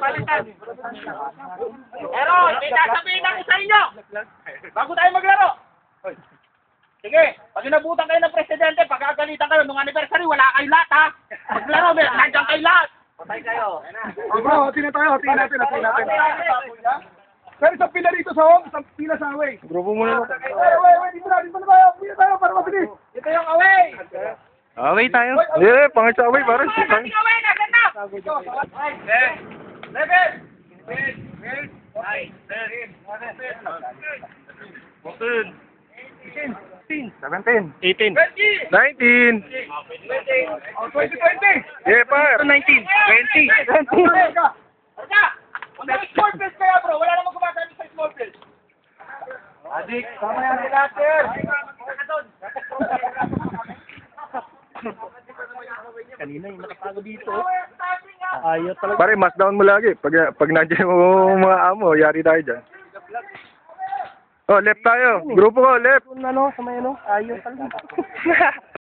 palitan. Pero, may sasabihin ako sa inyo. Bago tayo maglaro. Sige, pag inabutan kayo ng presidente, pagkagalitan kayo nung anniversary, wala kayo lahat ha. Maglaro, nandiyan kayo lahat. Patay kayo. Bro, hatiin na tayo, hatiin natin. Pero isang pila dito sa home, isang pila sa away. Grupo muna. Dito na tayo, pila tayo para mabilis. Ito yung away. Away tayo. Yeah, pangit sa away, parang. Away, nasan na? 17. 18. 19. 2020. Yeah, par. 19. 20. Small field kaya bro, wala namang gumagamit sa small field. Adik, sama yan si Latter. Kanina yung nakatago dito. Ayaw talaga. Pare, mas down mo lagi. Pag nandiyan mo mga amo, yari tayo dyan. Oh, left tayo. Grupo ko, left. Ano, sa may ano, ayaw talaga.